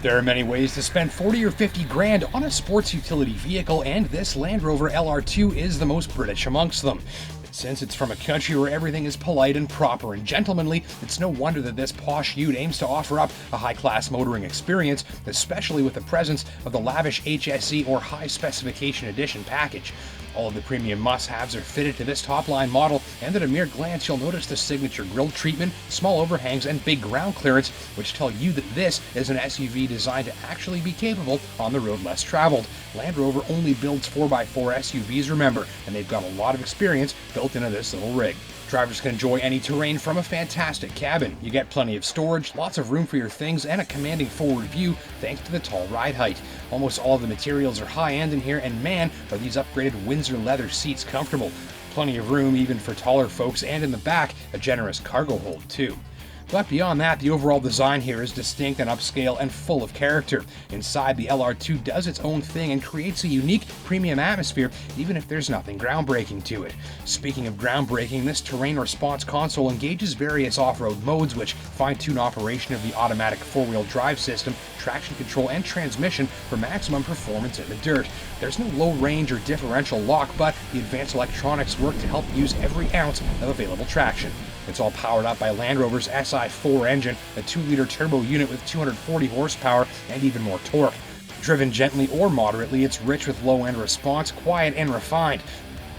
There are many ways to spend 40 or 50 grand on a sports utility vehicle, and this Land Rover LR2 is the most British amongst them. Since it's from a country where everything is polite and proper and gentlemanly, it's no wonder that this posh ute aims to offer up a high-class motoring experience, especially with the presence of the lavish HSE or High Specification Edition package. All of the premium must-haves are fitted to this top-line model, and at a mere glance you'll notice the signature grille treatment, small overhangs, and big ground clearance, which tell you that this is an SUV designed to actually be capable on the road less traveled. Land Rover only builds 4x4 SUVs, remember, and they've got a lot of experience built into this little rig. Drivers can enjoy any terrain from a fantastic cabin. You get plenty of storage, lots of room for your things, and a commanding forward view thanks to the tall ride height. Almost all of the materials are high-end in here, and man, are these upgraded Windsor leather seats comfortable. Plenty of room even for taller folks, and in the back, a generous cargo hold too. But beyond that, the overall design here is distinct and upscale and full of character. Inside, the LR2 does its own thing and creates a unique premium atmosphere, even if there's nothing groundbreaking to it. Speaking of groundbreaking, this terrain response console engages various off-road modes which fine-tune operation of the automatic four-wheel drive system, traction control, and transmission for maximum performance in the dirt. There's no low range or differential lock, but the advanced electronics work to help use every ounce of available traction. It's all powered up by Land Rover's SI4 engine, a 2-liter turbo unit with 240 horsepower and even more torque. Driven gently or moderately, it's rich with low-end response, quiet and refined.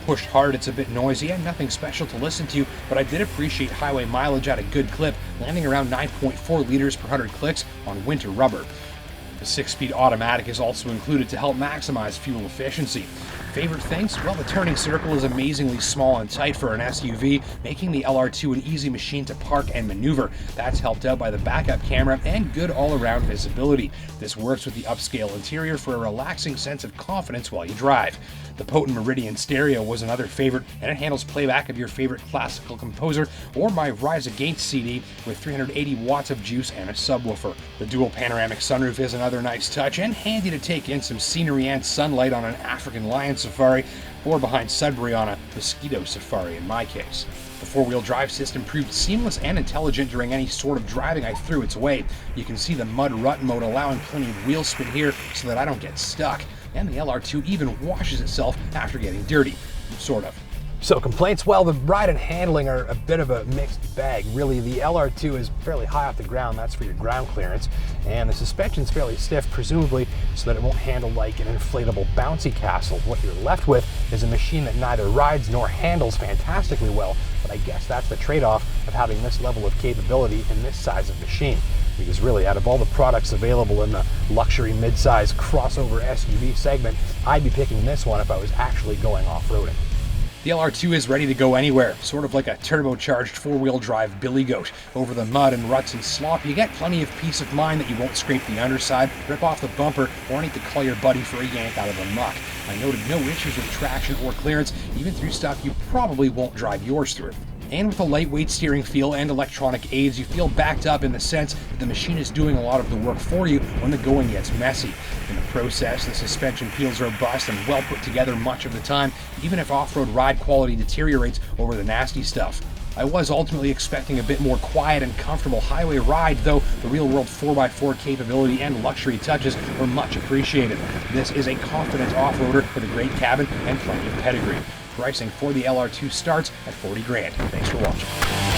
Pushed hard, it's a bit noisy and nothing special to listen to, but I did appreciate highway mileage at a good clip, landing around 9.4 liters per 100 clicks on winter rubber. The 6-speed automatic is also included to help maximize fuel efficiency. Favorite things? Well, the turning circle is amazingly small and tight for an SUV, making the LR2 an easy machine to park and maneuver. That's helped out by the backup camera and good all-around visibility. This works with the upscale interior for a relaxing sense of confidence while you drive. The potent Meridian stereo was another favorite, and it handles playback of your favorite classical composer or my Rise Against CD with 380 watts of juice and a subwoofer. The dual panoramic sunroof is another nice touch and handy to take in some scenery and sunlight on an African lion safari, or behind Sudbury on a mosquito safari in my case. The four-wheel drive system proved seamless and intelligent during any sort of driving I threw its way. You can see the mud rut mode allowing plenty of wheel spin here so that I don't get stuck. And the LR2 even washes itself after getting dirty. Sort of. So complaints, well, the ride and handling are a bit of a mixed bag. Really, the LR2 is fairly high off the ground, that's for your ground clearance, and the suspension's fairly stiff, presumably so that it won't handle like an inflatable bouncy castle. What you're left with is a machine that neither rides nor handles fantastically well, but I guess that's the trade-off of having this level of capability in this size of machine. Because really, out of all the products available in the luxury mid-size crossover SUV segment, I'd be picking this one if I was actually going off-roading. The LR2 is ready to go anywhere, sort of like a turbocharged four-wheel drive billy goat. Over the mud and ruts and slop, you get plenty of peace of mind that you won't scrape the underside, rip off the bumper, or need to call your buddy for a yank out of the muck. I noted no issues with traction or clearance, even through stuff you probably won't drive yours through. And with a lightweight steering feel and electronic aids, you feel backed up in the sense that the machine is doing a lot of the work for you when the going gets messy. In the process, the suspension feels robust and well put together much of the time, even if off-road ride quality deteriorates over the nasty stuff. I was ultimately expecting a bit more quiet and comfortable highway ride, though the real-world 4x4 capability and luxury touches were much appreciated. This is a confident off-roader with a great cabin and plenty of pedigree. Pricing for the LR2 starts at 40 grand. Thanks for watching.